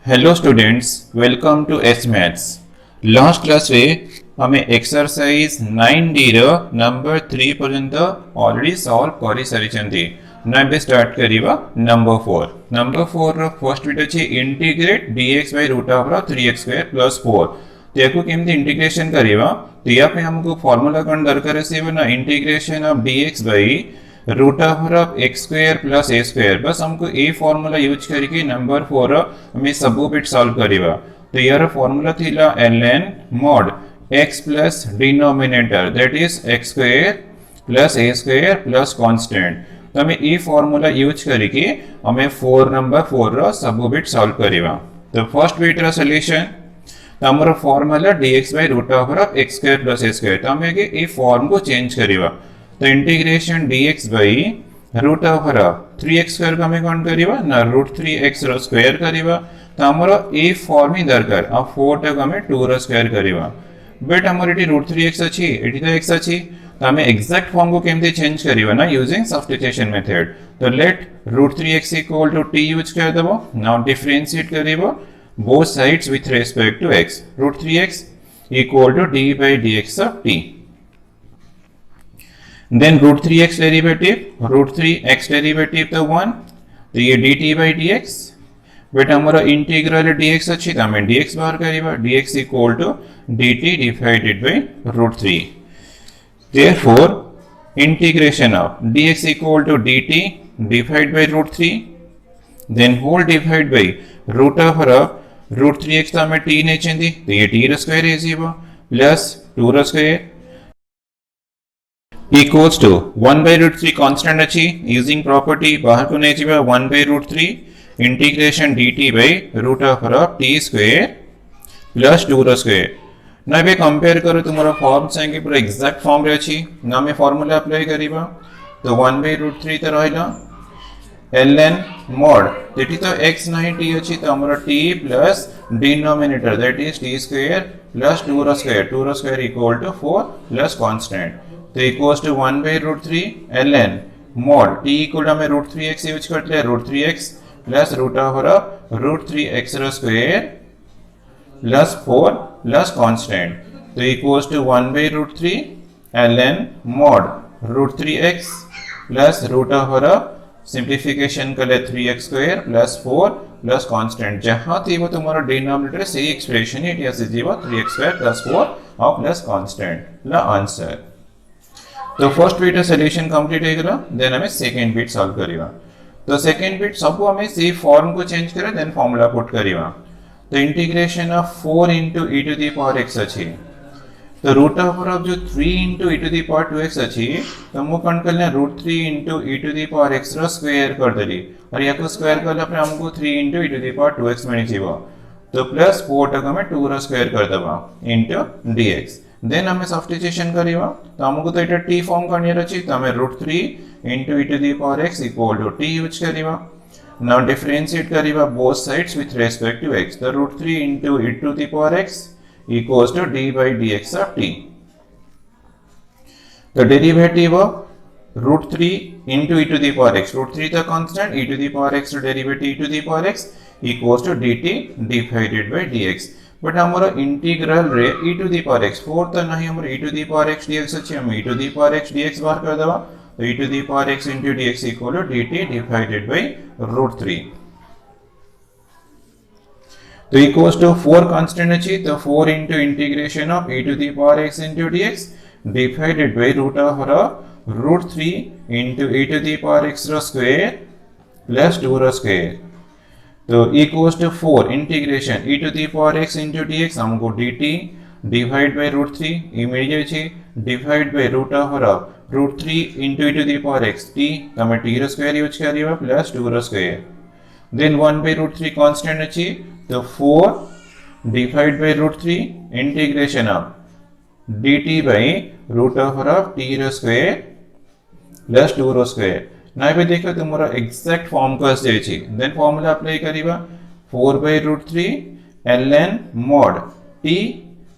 Hello students, welcome to S maths. Last class रे हमें exercise 9D रो number 3 पर्यंत already solve करि सारिचंती। ना बे start करिवा number 4। Number 4 row first bit अछि integrate dx by root of 3x square plus 4। तेको केमती integration करिवा तो या पे हमको फार्मूला कौन दरकार है ना integration of dx by root of x square plus a square. बस हमको ए फॉर्मूला यूज करके नंबर 4 हमें सब बिट सॉल्व करिवा। तो यार फॉर्मूला थिला ln mod x plus denominator that is x square plus a square plus constant. तो हमें ए फॉर्मूला यूज करके हमें 4 नंबर 4 रो सब बिट सॉल्व करिवा। तो फर्स्ट बिट रो सॉल्यूशन हमरो formula dx by root of x square plus a square। तो हमें ए फॉर्म को चेंज करिवा। तो integration dx by root of 3x square को हमें कौन करिवा ना रूट 3x रो स्क्वायर करिवा। तो हमरो ए फॉर्म ही दरकार आ 4 टक हमें 2 रो स्क्वायर करिवा। बट हमर एटी रूट 3x अछि एटी तो x अछि। तो हमें एग्जैक्ट फॉर्म को केमते चेंज करिवा ना यूजिंग सब्स्टिट्यूशन मेथड। तो let root 3x equal to t use कर देबो। नाउ डिफरेंशिएट करिवो both sides with respect to x। root 3x equal to d by dx of t। then root 3x derivative root 3x derivative तो 1। तो ये dt by dx but हमारा integral dx अच्छी तो हमें dx बाहर करेगा। dx equal to dt divided by root 3। therefore integration of dx equal to dt divided by root 3 then whole divided by root of root 3x तो हमें t ने चेंदी तो ये t रो स्क्वायर है जीवो प्लस 2 रो square equals to 1 by root 3 constant अछि यूजिंग प्रॉपर्टी बाहर को ने जीवो 1 by root 3 integration dt by root of t square plus 2 रो स्क्वायर। ना बे कंपेयर करो तुम्हारा फॉर्म संगे पूरा एग्जैक्ट फॉर्म रे अछि ना में फार्मूला अप्लाई करिबा। तो 1 by root 3 तो रहला ln mod दैट इज तो x नहीं t अछि तो हमरा t plus denominator that is t square plus 2 रो square equal to 4 plus constant. तो equals to 1 by root 3 ln mod t equal to हमें रूट 3x यूज करते हैं root 3x plus root of root 3x रो square plus 4 plus constant. तो equals to 1 by root 3 ln mod root 3x plus root of simplification कर ले 3x square plus 4 plus constant जहां थी वो तुम्हारा डिनोमिनेटर से एक्सप्रेशन है ऐसे जीवा 3x स्क्वायर प्लस 4 और प्लस कांस्टेंट ला आंसर। तो फर्स्ट बिट सॉल्यूशन कंप्लीट हो गया। देन हमें सेकंड बिट सॉल्व करिवा। तो सेकंड बिट सब हमें सी फॉर्म को चेंज करे देन फार्मूला पुट करिवा। तो integration of 4 into e to the power x अछि। तो रूट ऑफ जो 3 into e to the power 2x अछि तो हम कौन कर ले root 3 into e to the power x रो स्क्वायर कर देली और या को स्क्वायर करले अपने हमको 3 into e to the power 2x मिल जीवो। तो प्लस 4 टक हमें 2 रो स्क्वायर कर देबा into dx। देन हमें सब्स्टिट्यूशन करिवा। तो हमको तो एटा t फॉर्म करनी अछि तो हमें root 3 into e to the power x equal to t use करिवा। नाउ डिफरेंशिएट करिवा both sides with respect to x। तो root 3 into e to the power x equals to d by dx of t। The derivative of root 3 into e to the power x, root 3 the constant, e to the power x to derivative e to the power x equals to dt divided by dx। but हमारा integral रे e to the power x 4 तो नहीं हमारा e to the power x dx अच्छी हम e to the power x dx बाहर कर देवा। तो e to the power x into dx equal to dt divided by root 3। तो इक्वल्स टू 4 कांस्टेंट अछि तो 4 into integration of e to the power x into dx divided by root of root 3 into e to the power x रो square plus 2 रो square. तो equals to 4 integration e to the power x into dx हमको dt divide by root 3 immediate अछि divide by root of root 3 into e to the power x t हमें t रो square use करियो plus 2 रो square. Then 1 by root 3 constant अछि तो 4 divide by root 3 integration of dt by root of t रो square plus 2 रो square. ना पे देखो तुम्हारा एग्जैक्ट फॉर्म को से अछि। देन फार्मूला अप्लाई करिवा 4 by root 3 ln mod t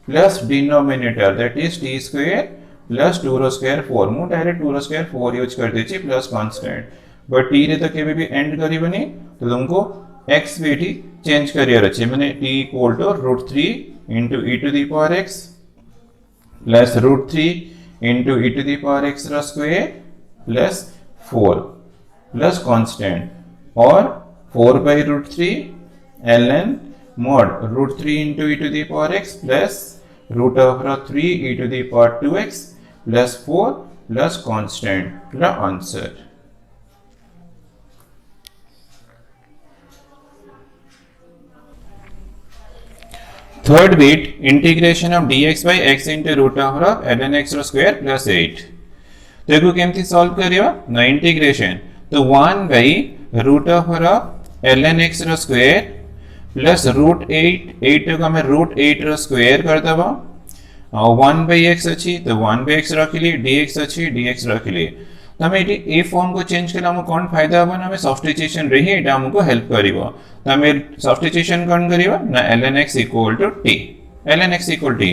plus denominator that is t square plus 2 रो स्क्वायर 4 मु डायरेक्ट 2 रो स्क्वायर 4 यूज कर देछि प्लस कांस्टेंट। बट t रे तो केबे भी एंड करिवनी तो तुमको x भी ये चेंज करियर अच्छे माने t equal to √3 into e to the power x plus √3 into e to the power x square plus 4 plus constant or 4 by √3 ln mod √3 into e to the power x plus root over 3 e to the power 2x plus 4 plus constant the answer. Third bit integration of dx by x into root over of ln x square plus 8. देखो केमती solve करियो ना integration तो 1 by root over of ln x square plus root 8 को हमें root 8 रो square कर दबा 1 by x अच्छी तो 1 by x रखिली dx अच्छी dx रखिली तो हमें ए फॉर्म को चेंज करला हम कोन फायदा हबो ना हमें सब्स्टिट्यूशन रही एटा हमको हेल्प करिवो तो हमें सब्स्टिट्यूशन कोन करिवो ना ln x equal to t ln x equal t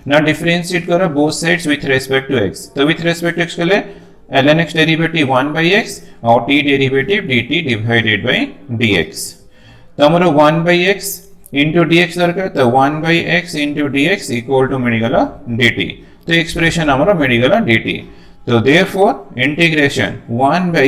ना डिफरेंशिएट करो both sides with respect to x तो विथ रिस्पेक्ट टू x के लिए ln x derivative 1 by x और t derivative dt divided by dx तो हमारा 1 by x into dx दरकार तो 1 by x into dx equal to मिलेगा dt तो एक्सप्रेशन हमारा मिलेगा dt तो therefore integration 1 by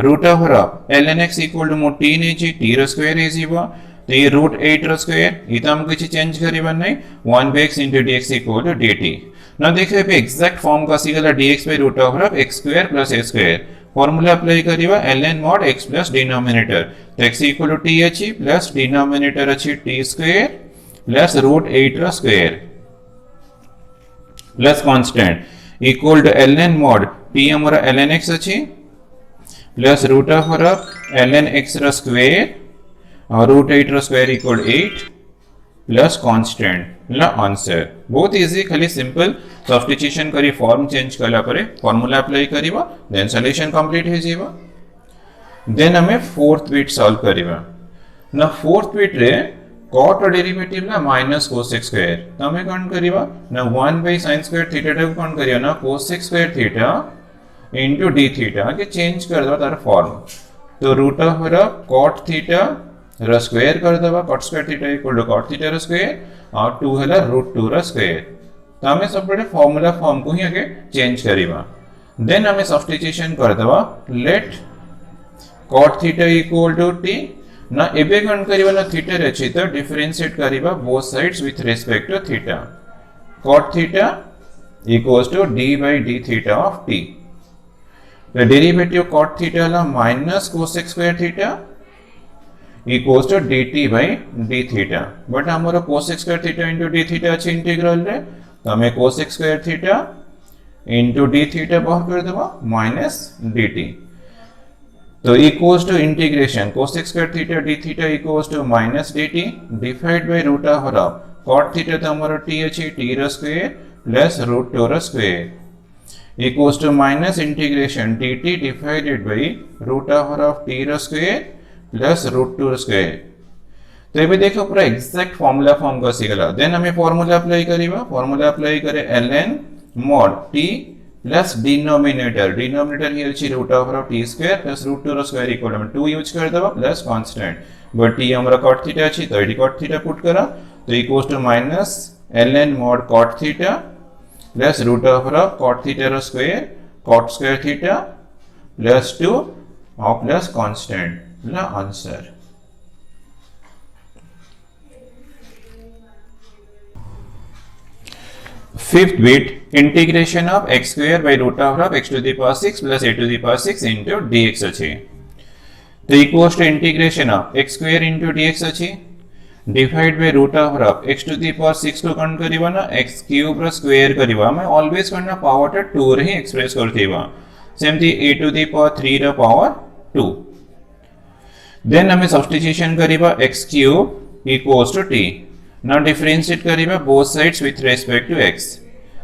root over of ln x equal to मोट t नहीं ची t रो स्क्वायर है जीवा तो ये root 8 रो स्क्वायर इतना हम कुछ चेंज करें नहीं 1 by x into dx equal to dt ना देखिए पे एग्जैक्ट फॉर्म का सीखला dx by root over of x square plus a square formula apply करिवा ln mod x plus denominator तो x equal to t अच्छी plus denominator अच्छी t square plus root 8 रो square plus constant equal to ln mod t हमारा ln x अच्छी plus root over of ln x रो square और root 8 रो square equal to 8 plus constant ला answer बहुत इजी खाली सिंपल सब्स्टिट्यूशन करी फॉर्म चेंज करला परे फार्मूला अप्लाई करिवा देन सॉल्यूशन कंप्लीट हो जीवा देन हमें फोर्थ बिट सॉल्व करिवा ना फोर्थ बिट रे cot डेरिवेटिव ना माइनस cos x स्क्वायर तो हमें कोन करिवा ना 1 by sin स्क्वायर थीटा को कोन करियो ना cos x square theta into d theta के चेंज कर दो तार फॉर्म तो रूट ओवर cot थीटा रो स्क्वायर कर दबा cot square theta equal to cot theta रो स्क्वायर और 2 हला रूट 2 रो स्क्वायर तो हमें सब बड़े फार्मूला फॉर्म को ही आगे चेंज करिवा देन हमें सब्स्टिट्यूशन कर दबा let cot theta equal to t ना एबे कोन करिवा ना थीटा रची तो डिफरेंशिएट करिवा both sides with respect to theta cot theta equals to d by d theta of t the derivative cot theta ला minus cos x square theta equals to dt by d theta but हमारा cos x square theta into d theta अच्छे integral रे तो हमें cos x square theta into d theta बाहर कर देवा minus dt तो equals to integration cos x square theta d theta equals to minus dt divided by root over of cot theta तो हमारा t अच्छे t रो square plus root 2 रो square equals to minus integration dt divided by root over of t रो square plus root 2 रो square तो ये भी देखो पूरा एग्जैक्ट फार्मूला फॉर्म का सीखला देन हमें फार्मूला अप्लाई करिवा फार्मूला अप्लाई करे ln mod t plus denominator here अच्छी root over of t square plus root 2 रो स्क्वायर इक्वल टू 2 यूज कर देवा plus constant बट t हमारा cot थीटा अच्छी तो ये cot थीटा पुट करा तो equals to minus ln mod cot theta plus root over of cot theta रो square cot square theta plus 2 और plus constant ला answer fifth bit integration of x square by root over of x to the power 6 plus a to the power 6 into dx अच्छी तो equals to integration of x square into dx अच्छी divide by root over of x to the power 6 को कौन करिवा ना x cube रो square करिवा मैं ऑलवेज करना पावर टा 2 रे एक्सप्रेस करथिवा सेमती a टू द पावर 3 रो पावर 2 देन हमें सब्स्टिट्यूशन करिवा x cube equals to t now differentiate करिवा both sides with respect to x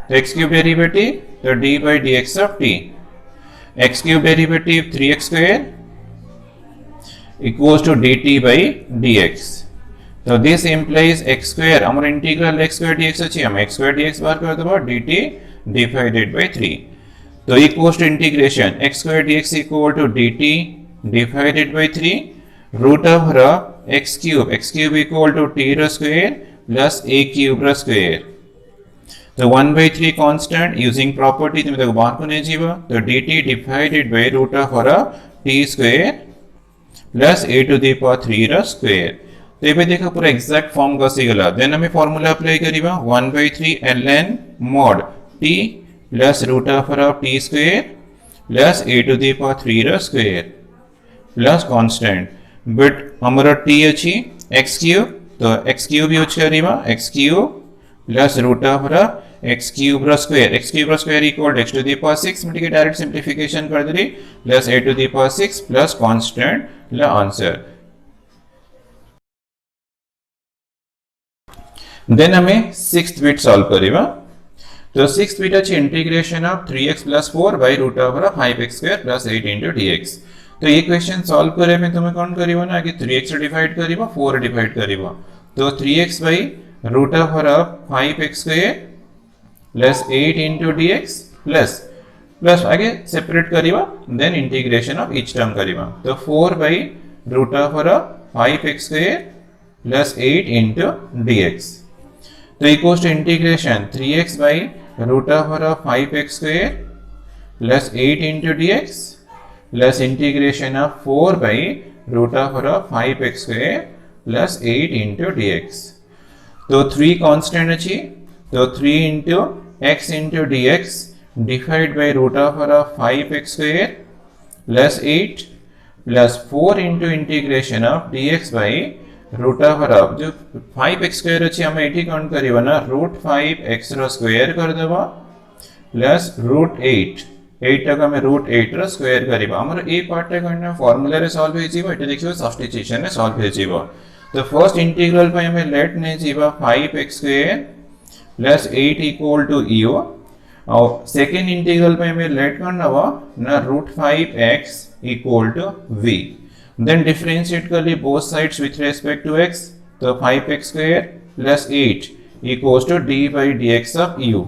तो x क्यूब डेरिवेटिव तो d by dx of t x cube derivative 3x square equals to dt by dx so this implies x square our integral x square dx अच्छी हम x square dx बार कर दबा dt divided by 3 तो equals to integration x square dx equal to dt divided by 3 root over of x cube equal to t row square plus a cube रो square. तो 1/3 constant using property তুমি দেখো বাহার কোনে যাব তো dt divided by root over of t square plus a to the power 3 रो square. तो ये देखो पूरा एग्जैक्ट फॉर्म कसी गला देन हमें फार्मूला अप्लाई करिबा 1/3 ln mod t plus root over of t square plus a to the power 3 रो square plus constant but हमारा t अछि x cube तो x cube यूज करिबा x cube plus root over of x cube रो square equal to x to the power 6 मिलके direct simplification कर दे plus a to the power 6 plus constant ला answer. Then हमें 6th bit solve करिबा तो 6th bit अछि integration of 3x plus 4 by root over of 5x square plus 8 into dx. तो ये क्वेश्चन सॉल्व करे में तुम्हें कौन करिबो ना कि 3x डिवाइड करिबो 4 डिवाइड करिबो तो 3x by root over of 5x square plus 8 into dx plus आगे सेपरेट करिबा then integration of each term करिबा तो 4 by root over of 5x square plus 8 into dx. तो equals to integration 3x by root over of 5x square plus 8 into dx plus integration of 4 by root over of 5x square plus 8 into dx. तो 3 constant अछि तो 3 into x into dx divided by root over of 5x square plus 8 plus 4 into integration of dx by root over of जो 5x square अछि हम एठी count करिबा ना root 5x रो स्क्वायर कर देबा प्लस √8 तक हमें √8 रो स्क्वायर करिबा हमर ए पार्ट करना फार्मूला रे सॉल्व हे जीवो एटा देखियो सब्स्टिट्यूशन रे सॉल्व हे जीवो तो फर्स्ट इंटीग्रल पे हमें लेट ने जीवा 5x square plus 8 equal to u और सेकंड इंटीग्रल पे हमें लेट करना हुआ ना √5x equal to v. Then differentiate कर ली both sides with respect to x तो 5x square plus 8 equals to d by dx of u.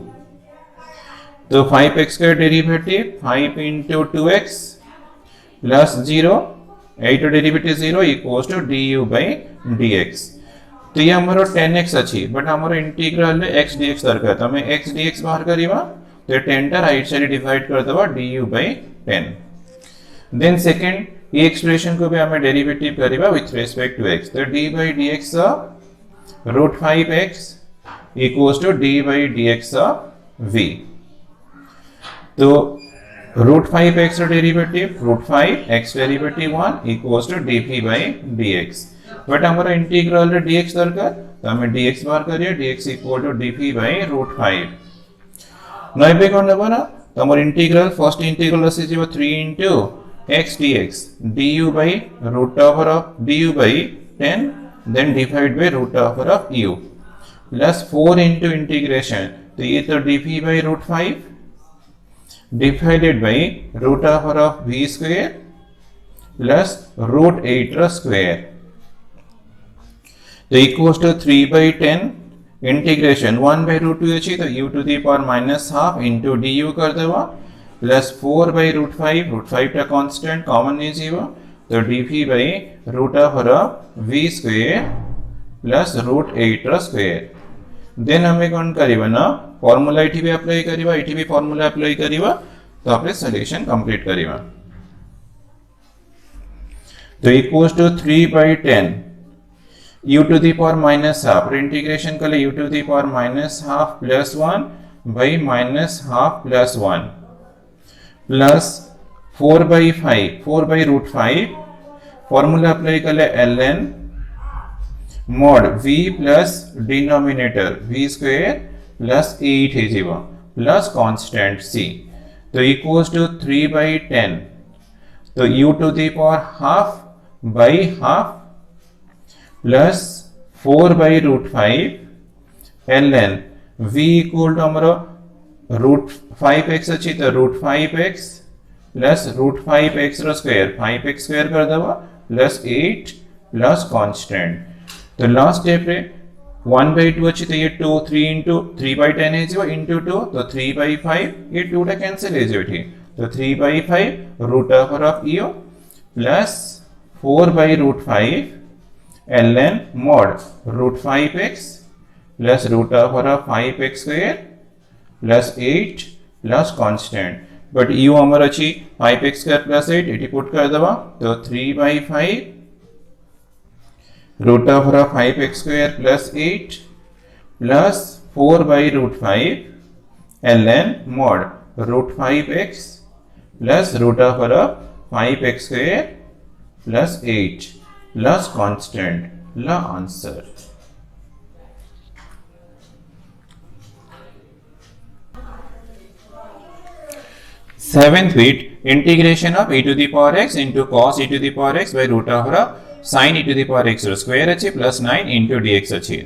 तो 5x square derivative 5 into 2x plus 0 8 derivative 0 equals to du by dx. तो ये हमारा 10x अच्छी but हमारा integral है x dx दरकार तो हमें x dx बाहर करीबा तो 10 टा राइट साइड डिवाइड कर दबा du by 10. देन सेकंड ये एक्सप्रेशन को भी हमें डेरिवेटिव करीबा विथ रेस्पेक्ट टू x तो d by dx of √5x equals to d by dx of v. तो √5x का derivative √5x derivative 1 equals to dv by dx. But हमारा integral रे dx दरकार तो हमें dx बाहर करिए dx equal to dv by √5. नय पे कोन लेबो ना तो हमर इंटीग्रल फर्स्ट इंटीग्रल से जीव 3 into x dx du by root over of du by 10 then divide by root over of u plus 4 into integration तो ये तो dv by √5 divided by root over of v square plus √8 रा square तो equals to 3 by 10 integration 1 by √2 अछि तो u to the power -half into du कर देबा plus 4 by √5 टा कांस्टेंट कॉमन नहीं जीवा तो dv by root over of v square plus √8 रा स्क्वायर. देन हमें कौन करिबा ना फार्मूला इठी भी अप्लाई करिबा इठी भी फार्मूला अप्लाई करिबा तो आपने सॉल्यूशन कंप्लीट करिबा तो equals to 3 by 10 u to the power -half integration कर ले u to the power -half plus 1 by -half plus 1 plus 4 by √5 formula apply कर ले ln mod v plus denominator v square plus 8 है जीवा plus constant c तो equals to 3 by 10 तो u to the power half by half plus 4 by √5 ln v equal to हमारा √5x अच्छी तो √5x plus √5x रा square 5x square कर दबा plus 8 plus constant तो लास्ट स्टेप रे 1 by 2 अच्छी तो ये 2 3 into 3 by 10 है जो into 2 तो 3 by 5 ये 2 टा कैंसिल है जो ठीक तो 3 by 5 root over of u plus 4 by root 5 ln mod root 5x plus root over of 5x square plus 8 plus constant. But u amar achi 5x square plus 8 iti put kar daba to 3 by 5 root over of 5x square plus 8 plus 4 by root 5 ln mod root 5x plus root over of 5x square plus 8 plus constant. La answer. Seventh bit, integration of e to the power x into cos e to the power x by root over of sin e to the power x square अच्छी plus 9 into dx अच्छी.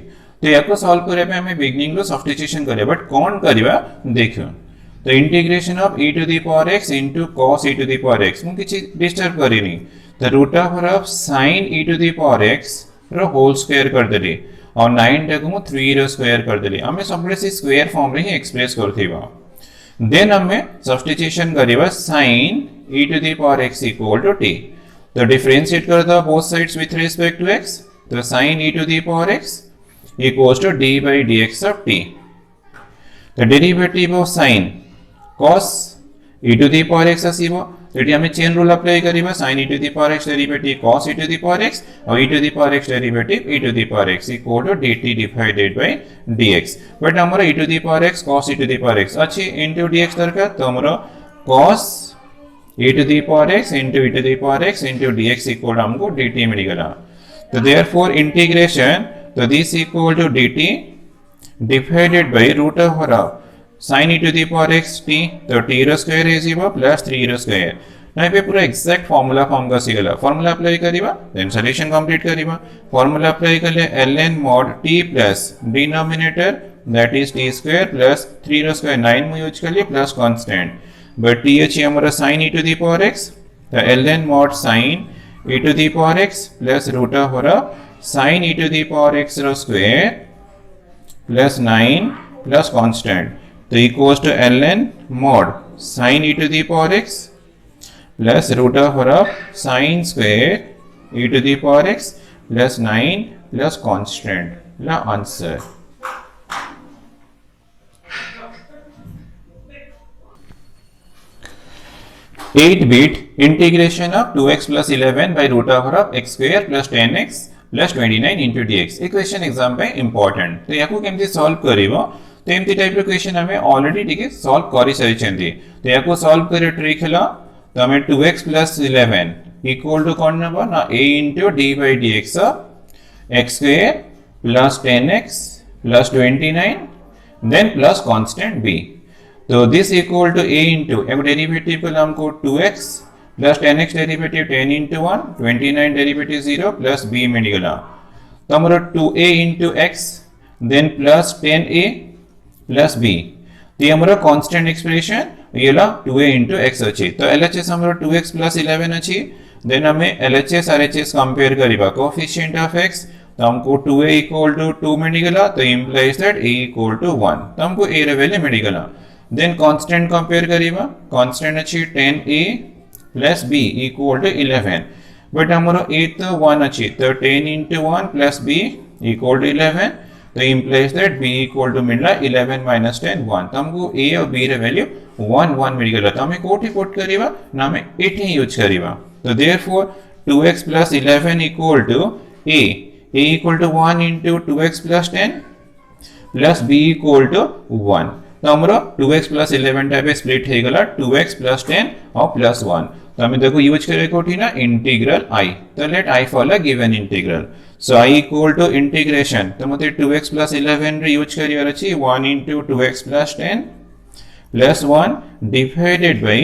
तो याको solve करे पे हमें beginning लो substitution करे but कौन करिवा देखियो. तो integration of e to the power x into cos e to the power x मु किछि डिस्टर्ब करिनी. तो root over of sin e to the power x रो होल स्क्वायर कर देली और 9 टाको मु 3 रो स्क्वायर कर देली. हमें सबले से स्क्वायर फॉर्म रे ही एक्सप्रेस करथिबा. देन हमें substitution करिवा sin e to the power x equal to t. तो डिफरेंशिएट कर दो both sides with respect to x. तो sin e to the power x equals to d by dx of t. The derivative of sin cos e to the power x आसीबो. एटी हमें chain rule apply करिबा sin e to the power x derivative cos e to the power x और e to the power x derivative e to the power x equal to dt divided by dx. But हमरो e to the power x cos e to the power x अछि into dx दरकार. तो हमरो cos e to the power x into e to the power x into dx equal हमको dt मिल गला. तो therefore integration तो this equal to dt divided by root over of sin e to the power x t. तो t रो square है जीवा plus 3 रो स्क्वायर. ना पे पूरा एग्जैक्ट फार्मूला फॉर्म का सिगला. फार्मूला अप्लाई करिबा देन सॉल्यूशन कंप्लीट करिबा. फार्मूला अप्लाई करले ln mod t plus denominator that is t square plus 3 रो स्क्वायर 9 में यूज कर लिए प्लस कांस्टेंट. बट t अछि हमरा sin e to the power x. तो ln mod sin e to the power x plus root over sin e to the power x रो square plus 9 plus constant. तो equals to ln mod sin e to the power x plus root over of sin square e to the power x plus 9 plus constant. La answer. Eight bit integration of 2x plus 11 by root over of x square plus 10x plus 29 into dx. Equation exam पे important. तो याको केमती solve करिवो. तो एमती type रो question हमें already ठीक solve करि सरिछंती. तो याको सॉल्व करे ट्रिक हला. तो हमें 2x plus 11 equal to कौन नबा ना a into d by dx of x square plus 10x plus 29 then plus constant b. तो this equal to a into एक डेरिवेटिव को हमको 2x plus 10x derivative 10 into 1 29 derivative 0 plus b मिल गला. तो हमारा 2a into x then plus 10a plus b. तो हमारा constant expression येला 2a into x अछि. तो LHS हमारा 2x plus 11 अछि. देन हमें LHS RHS कंपेयर करिबा कोएफिशिएंट ऑफ x. तो हमको 2a equal to 2 मिल गला. तो implies that a equal to 1. तो हमको a रे वैल्यू मिल गला. देन कांस्टेंट कंपेयर करिबा. कांस्टेंट अछि 10a plus b equal to 11. But हमारा a तो 1 अछि. तो 10 into 1 plus b equal to 11. तो implies that b equal to मिलला 11 minus 10 1. तो हमको a और b रे वैल्यू 1 1 मिल गला. तो हमें कोठी पुट करिबा ना हमें 8 ही यूज करिबा. तो therefore 2x plus 11 equal to a equal to 1 into 2x plus 10 plus b equal to 1. तो हमरा 2x plus 11 टाइप स्प्लिट हे गला 2x plus 10 और plus 1. तो हमें देखो यूज करे कोठी ना इंटीग्रल i. तो let i for a given integral. So I equal to integration. तो मते 2x plus 11 रे यूज करियर अछि 1 into 2x plus 10 plus 1 divided by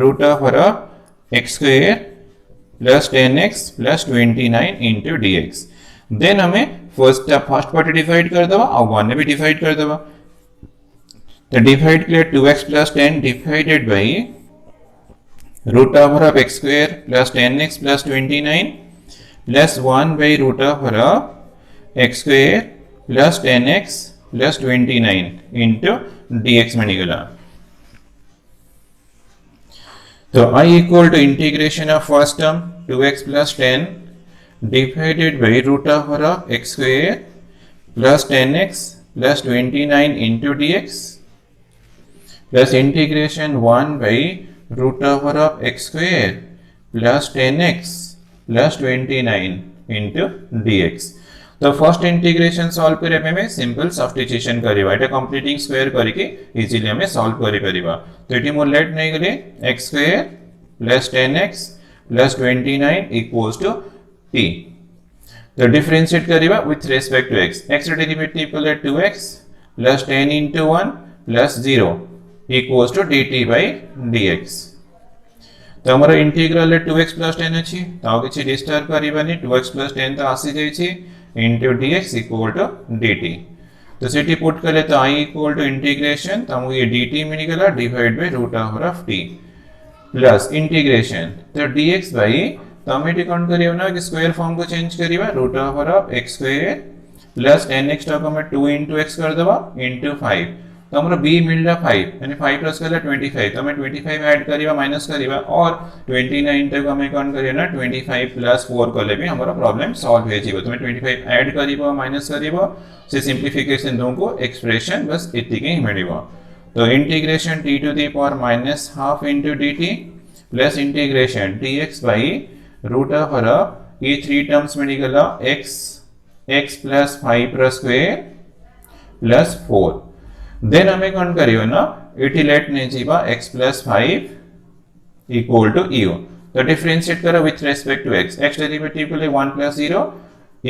root over of x square plus 10x plus 29 into dx. Then हमें first part divide कर दवा और 1 ने भी डिवाइड कर दवा. तो डिवाइड के लिए 2x plus 10 divided by root over of x square plus 10x plus 29 plus 1 by root over of x square plus 10x plus 29 into dx मिल गला. तो I equal to integration of first term 2x plus 10 divided by root over of x square plus 10x plus 29 into dx plus integration 1 by root over of x square plus 10x plus 29 into dx. तो first integration solve करे में simple substitution करिवा एटा completing square करके easily हमें solve करि परिबा. तो एटी मोर लेट नै गले x square plus 10x plus 29 equals to t. तो डिफरेंशिएट करिवा with respect to x. x derivative equal to 2x plus 10 into 1 plus 0 equals to dt by dx. तो हमर इंटीग्रल 2x प्लस 10 अछि तो किछि डिस्टर्ब करिबानी 2x प्लस 10 तो आसी जाय छी into dx equal to dt. तो सेठी पुट करे तो i equal to इंटीग्रेशन तो हमको ये dt मिल गला divide by root over of t plus integration तो dx बाय तो हम एटी काउंट करियो ना कि स्क्वायर फॉर्म को चेंज करिवा root over of x square plus 10x तो हम 2 into x कर देबा into 5 तो हमरा b मिलला 5 यानी 5 प्लस करला 25 तो हमें 25 ऐड करिवा माइनस करिवा और 29 तक हमें काउंट करियो ना 25 प्लस 4 करले भी हमरा प्रॉब्लम सॉल्व हो जेबो. तो मैं 25 ऐड करिवा माइनस करिवा से सिंपलीफिकेशन दो को एक्सप्रेशन बस इतनी ही मिलेगा. तो integration t to the power minus half into dt plus integration dx by root over ये 3 टर्म्स मिल गला x plus 5 plus square plus 4. Then हमें कौन करियो ना इटी लेट ने जीवा x plus 5 equal to u. तो डिफरेंशिएट करो with respect to x. x derivative के लिए 1 plus 0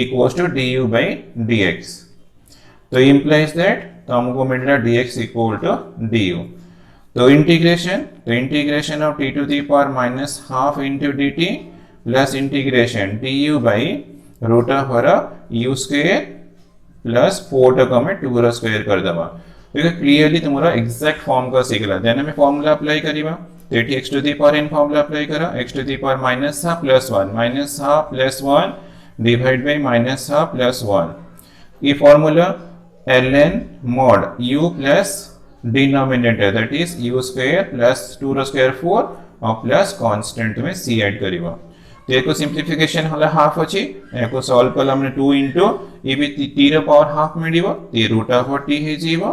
equals to du by dx. तो इंप्लाइज दैट तो हमको मिल रहा dx इक्वल टू du. तो integration of t to the power minus half into dt plus integration du by root over u square plus 4 तक हमें 2 square कर देबा. देखो क्लियरली तुम्हारा एग्जैक्ट फॉर्म का सीखला. देन हमें फार्मूला अप्लाई करिवा तो एटी x to the power n formula apply करा x to the power minus half plus 1 divide by minus half plus 1. ये formula ln mod u plus denominator that is u square plus 2 square 4 और plus constant में c add करिवा. तो एको simplification हला half अछि एको solve कला हमने 2 into ये भी t रो पावर हाफ मिलिबो ते रूट ओवर t हे जीवो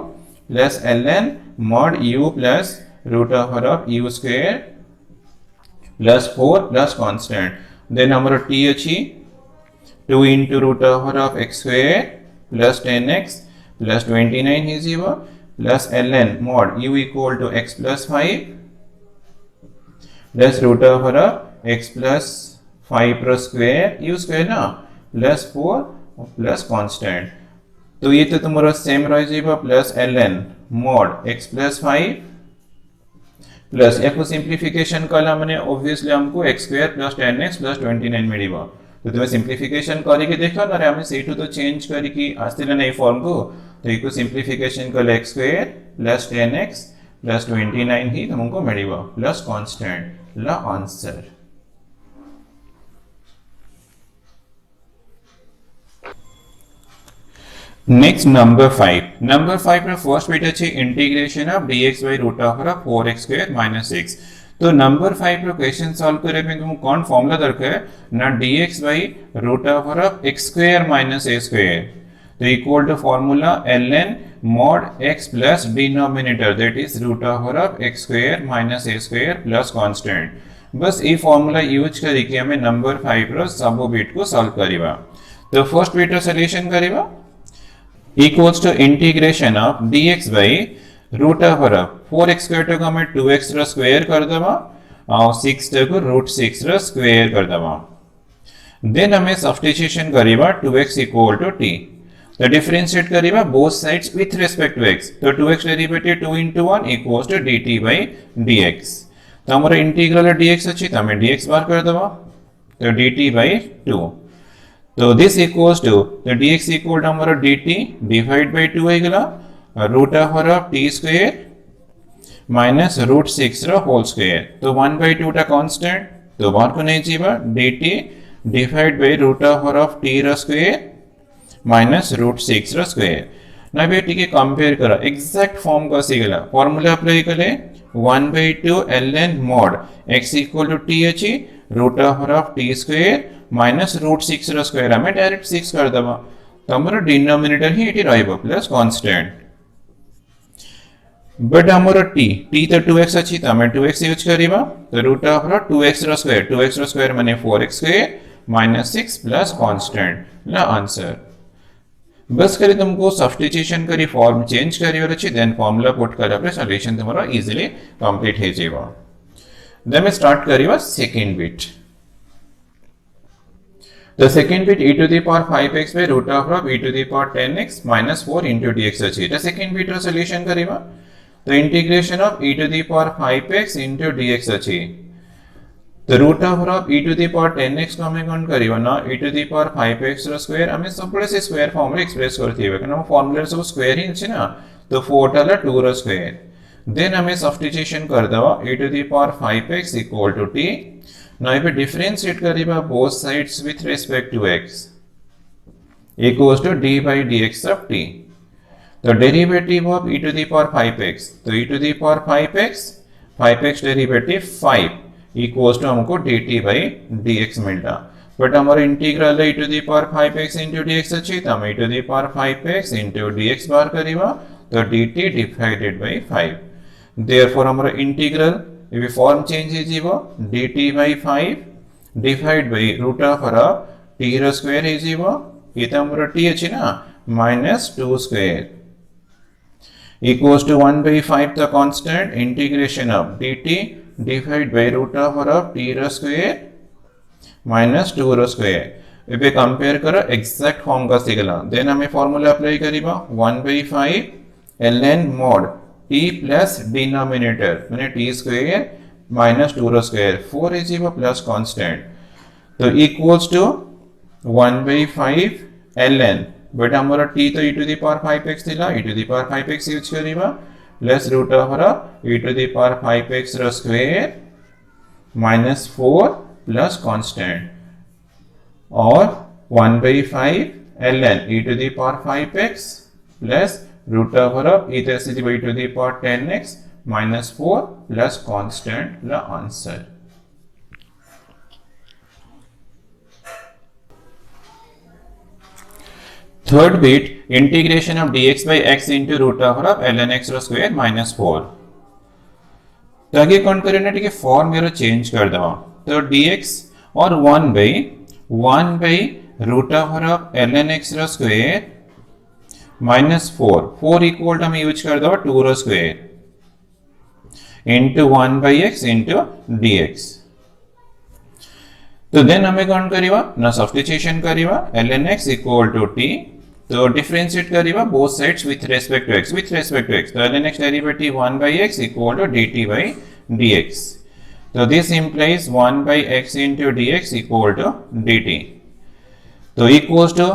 plus ln mod u plus root over of u square plus 4 plus constant. Then हमर t अछि 2 into root over of x square plus 10x plus 29 हे जीवो plus ln mod u equal to x plus 5 plus root over of x plus 5 plus square u square ना plus 4 plus constant. तो ये तो तुम्हारा same रह जाएगा plus ln mod x plus 5 plus f को सिंपलीफिकेशन कला मैंने ऑब्वियसली हमको x square plus 10x plus 29 मिलेगा. तो तुम्हें सिंपलीफिकेशन करके देखा ना हमें c2 तो चेंज करके आस्ते नहीं फॉर्म को तो ये को सिंपलीफिकेशन कला x square plus 10x plus 29 ही तुमको मिलेगा प्लस कांस्टेंट ला आंसर. नेक्स्ट नंबर 5 में फर्स्ट बीट अच्छे integration of dx by root over of 4x square minus 6. तो नंबर 5 में क्वेश्चन सॉल्व करे में तुमको कौन फॉर्मूला दरकार है ना dx by root over of x square minus a square तो equal to formula ln mod x plus denominator that is root over of x square minus a square plus constant. बस ये formula use करके हमें number 5 रो सब beat को solve करिवा. तो first bit रो सॉल्यूशन करिवा equals to integration of dx by root over of 4x square को हमें 2x रो स्क्वायर कर देबा और 6 को रूट 6 रो स्क्वायर कर देबा. देन हमें सब्स्टिट्यूशन करिवा 2x इक्वल टू t. तो डिफरेंशिएट करिवा both sides with respect to x. तो 2x derivative 2 into 1 equals to dt by dx. तो हमारा इंटीग्रल dx अछि तो हमें dx बार कर देबा तो dt by 2. तो दिस इक्वल्स टू तो dx इक्वल टू हमारा dt डिवाइड बाय 2 है गला root over of t square minus root 6 रो होल स्क्वायर. तो 1 by 2 टा कांस्टेंट तो बाहर को नहीं जीवा dt divide by root over of t रो स्क्वायर माइनस रूट 6 रो स्क्वायर. ना बेटी के कंपेयर करा एग्जैक्ट फॉर्म का सी गला फॉर्मूला अप्लाई करे 1 by 2 ln mod x equal to t अछि root over of t square minus root 6 रो स्क्वायर हमें डायरेक्ट 6 कर दबा तो हमर डिनोमिनेटर ही एटी रहइबो प्लस कांस्टेंट बट हमर t तो 2x अछि त हमें 2x यूज करिबा तो रूट ओवर 2x रो स्क्वायर माने 4x square minus 6 plus constant ला आंसर बस करे तुमको सब्स्टिट्यूशन करी फॉर्म चेंज करिवर अछि देन फार्मूला पुट करा पे सॉल्यूशन तुम्हारा इजीली कंप्लीट हे जेबा देन मैं स्टार्ट करिवा second bit the second bit e to the power 5x by root of e to the power 10x minus 4 into dx अछि the second bit रो solution करिवा तो integration of e to the power 5x into dx अछि तो root over of e to the power 10x को हमें कौन करिवा ना e to the power 5x रो स्क्वायर हमें सबले से स्क्वायर फॉर्म रे एक्सप्रेस करथिबे कना फार्मूला सब स्क्वायर ही अछि ना तो 4 टाला 2 रो स्क्वायर देन हमें सब्स्टिट्यूशन कर दवा e to the power 5x equal to t now if we differentiate करिबा both sides with respect to x equals to d by dx of t तो derivative of e to the power 5x तो e to the power 5x derivative 5 equals to हमको dt by dx मिलता but हमारा integral e to the power 5x into dx अछि त हम e to the power 5x into dx बार करिबा तो dt divided by 5 therefore हमारा integral if form change है जीवो dt by 5 divide by root of t रो स्क्वायर है जीवो ये तो हमारा t अछि ना minus 2 square equals to 1 by 5 the constant integration of dt divided by root of t रो स्क्वायर minus 2 रो स्क्वायर इबे कंपेयर करो एग्जैक्ट फॉर्म का सिगला देन हमें फार्मूला अप्लाई करिबा 1 by 5 ln mod t plus denominator माने t square minus 2 रो square 4 is equal plus constant तो equals to 1 by 5 ln but हमारा t तो e to the power 5x थिला e to the power 5x use करिबा plus root over e to the power 5x रो square minus 4 plus constant और 1 by 5 ln e to the power 5x plus root over of e to the power 10x minus 4 plus constant la answer third bit integration of dx by x into root over of ln x रो square minus 4 तो आगे कौन करे ना ठीक है form मेरा change कर दवा तो dx और 1 by root over of ln x रो स्क्वायर minus 4 equal to हम यूज कर दो 2 रो square into 1 by x into dx तो देन हमें कौन करिवा ना सब्स्टिट्यूशन करिवा ln x equal to t तो डिफरेंशिएट करिवा both sides with respect to x तो ln x derivative 1 by x equal to dt by dx तो this implies 1 by x into dx equal to dt तो equals to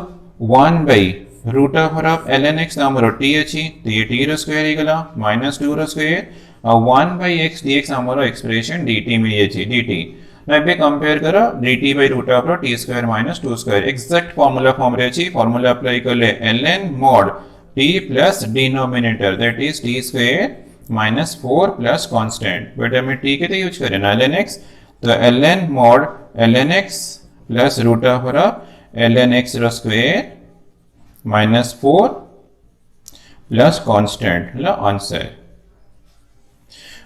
1 by root over of ln x हमरो t अछि तो ये t रो square हे गला -2 रो स्क्वायर और 1 by x dx हमरो एक्सप्रेशन dt में ये अछि dt now पे कंपेयर करो dt by root of t square minus 2 square exact formula form रे अछि फार्मूला अप्लाई करले ln mod t plus denominator that is t square minus 4 plus constant but हमें t के तो यूज करें ना ln x तो ln mod ln x plus root over ln x रो स्क्वायर minus 4 plus constant ला answer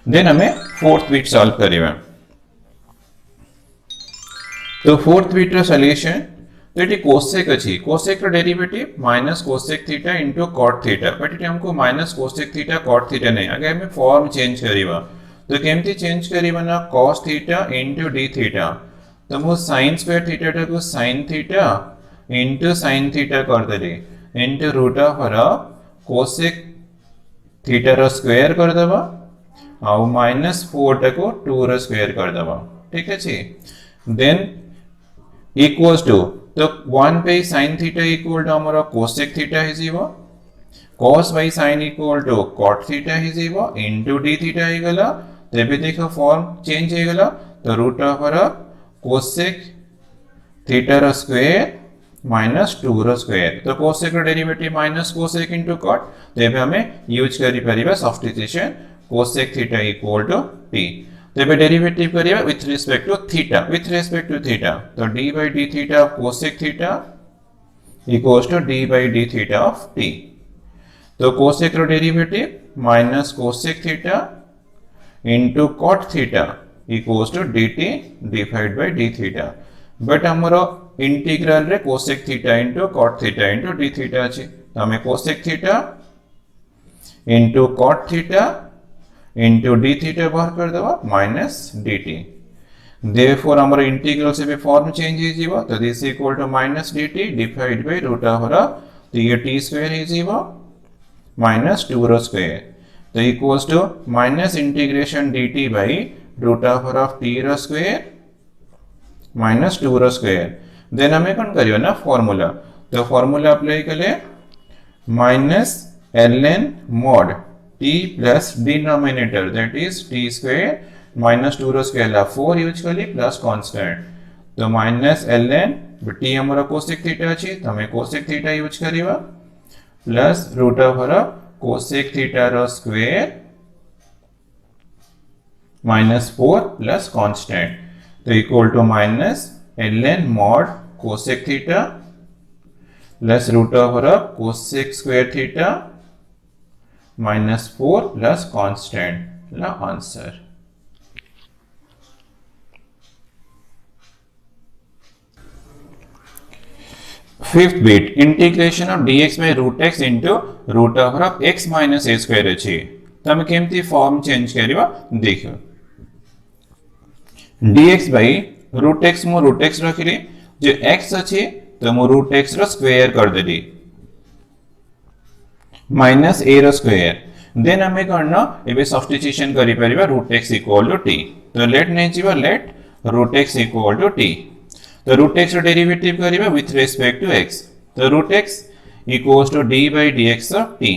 then हमें fourth bit solve करिवा तो फोर्थ बिट रो सॉल्यूशन तो एटी कोसेक अछि कोसेक रो derivative minus cosec theta into cot theta but एटी हमको minus cosec theta cot theta नहीं अगर हमें फॉर्म चेंज करिवा तो केमती चेंज करिवा ना cos theta into d theta तो मो sin स्क्वायर थीटा को sin theta into sin theta कर देली into root over cosec theta रो स्क्वायर कर दबा और -4 को 2 रो स्क्वायर कर दबा ठीक है जी देन इक्वल्स टू तो 1 by sin theta equal to हमारा cosec थीटा है जीवो cos by sin equal to cot theta है जीवो into d थीटा है गला तबे देखो फॉर्म चेंज है गला तो रूट ओवर cosec थीटा रो स्क्वायर -2 रो स्क्वायर तो cosec रो derivative minus cosec into cot तबे हमें यूज करि परिबा substitution cosec theta equal to t तेबे डेरिवेटिव करिया with respect to theta, with respect to theta तो d by d theta of cosec theta equals to d by d theta of t। तो cosec रो derivative minus cosec theta into cot theta equals to dt divide by d theta. But हमरो integral रे cosec theta into cot theta into d theta अछि, तो हमें cosec theta into cot theta into d theta बाहर कर देबा minus dt। Therefore हमर integral से भी फॉर्म चेंज हो जीवो, तो this equal to minus dt divide by root over, तो ये t स्क्वायर हो जीवो माइनस 2 रो स्क्वायर, तो equals to minus integration dt by root over of t रो स्क्वायर माइनस 2 रो स्क्वायर। देन हमें कौन करियो ना फॉर्मूला, तो फॉर्मूला अप्लाई कले minus ln mod t plus denominator that is t square minus 2 रो स्क्वायर ला 4 यूज कली प्लस कांस्टेंट, तो माइनस ln t हमरो कोसेक थीटा अछि, तो हमें कोसेक थीटा यूज करिवा plus root over cosec theta रो स्क्वायर माइनस 4 प्लस कांस्टेंट, तो equal to minus ln mod cosec theta plus root over cosec square theta minus 4 plus constant ला answer. Fifth bit integration of dx by root x into root over of x minus a square अछि, तो हम केमती form change करिवा देखियो। dx by root x मो root x रखिली, जे x अछि तो मो root x रो स्क्वायर कर देली माइनस a रो स्क्वायर। देन हमें करना एबे सब्स्टिट्यूशन करि परिबा root x equal to t, तो लेट नै जीवा let root x equal to t, तो रूट x रो डेरिवेटिव करिबा विथ रिस्पेक्ट टू x, तो root x equals to d by dx of t,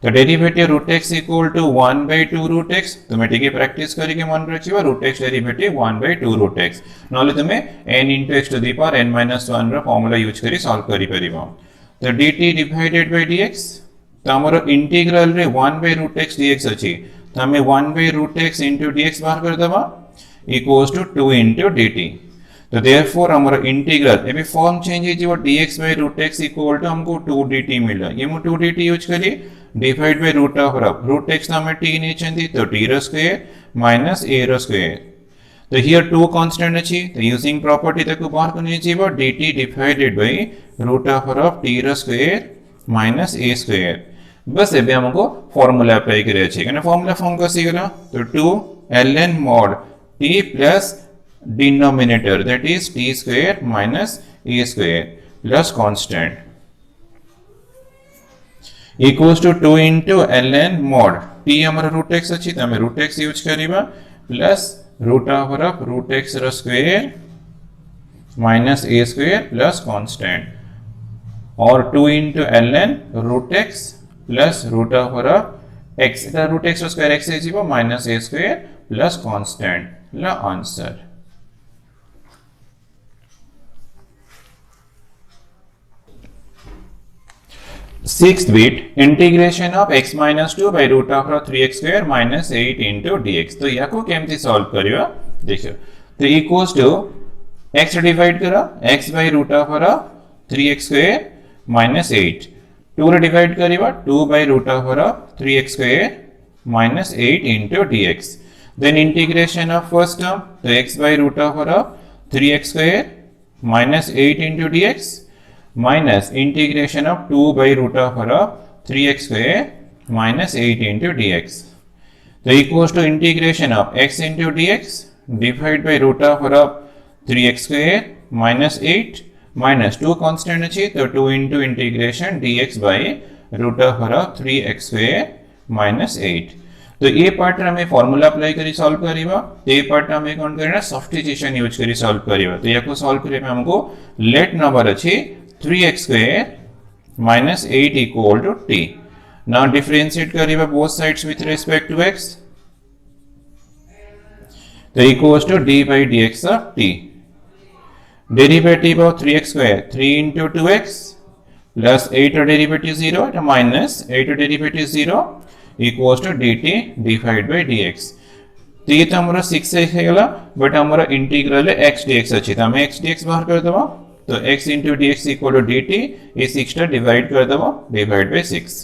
तो derivative root x equal to 1 by 2 root x, तुमे टिके practice करिके मन रखिबा root x derivative 1 by 2 root x, नले तुमे n into x to the power n minus 1 row formula use करी solve करि परिबा, तो dt डिवाइडेड बाय dx, तो हमरो इंटीग्रल रे 1 by root x dx अछि, तो हमें 1 by root x into dx बाहर कर देबा इक्वल्स टू 2 into dt, तो देयरफॉर हमरो इंटीग्रल एबे फॉर्म चेंज हो जीवो dx by root x equal to हमको 2 dt मिला, ये मो 2 dt यूज करी divide by root over root x हमें t नहीं चंदी, तो t रो स्क्वायर माइनस a रो स्क्वायर, तो हियर 2 कांस्टेंट अछि, तो यूजिंग प्रॉपर्टी तक बाहर करने जीवो dt divided by root over of t रो स्क्वायर माइनस a स्क्वायर। बस एबे हमको फार्मूला अप्लाई करे अछि, कने फार्मूला फॉर्म कसी गेला, तो 2 ln mod t plus denominator that is t square minus a square plus constant equals to 2 into ln mod t हमर रूट x अछि, त हम रूट x यूज करिबा plus root over of root x रो square minus a square plus constant, और 2 into ln रूट x plus root over x, इधर root x square x है जीवो minus a square plus constant ला answer. Sixth bit integration of x minus 2 by root over 3x square minus 8 into dx, तो याको केमती solve करियो देखियो, तो इक्वल्स टू x डिवाइड करा x by root over 3x square minus 8, 2 रे divide करिबा 2 by root over 3x square minus 8 into dx, then integration of first term, तो x by root over 3x square minus 8 into dx minus integration of 2 by root over 3x square minus 8 into dx, तो equals to integration of x into dx divided by root over 3x square minus 8 minus 2 constant अछि, तो 2 into integration dx by root over 3x square minus 8, तो ये part हमें formula apply करी solve करिबा, तो ये पार्ट हमें कोन करना सब्स्टिट्यूशन यूज करी सॉल्व करिबा, तो याको सॉल्व करे में हमको लेट नंबर अछि 3x square minus 8 equal to t, now differentiate करिबा both sides with respect to x, तो equals to d by dx of t, derivative of 3x square 3 into 2x plus 8 derivative 0 minus 8 derivative 0 equals to dt divided by dx, तो ये तो हमारा 6x है but हमारा integral है x dx अच्छी तो हमें x dx बाहर कर दबा तो x into d x equal to d t ये 6 डिवाइड कर दबा डिवाइड बाय 6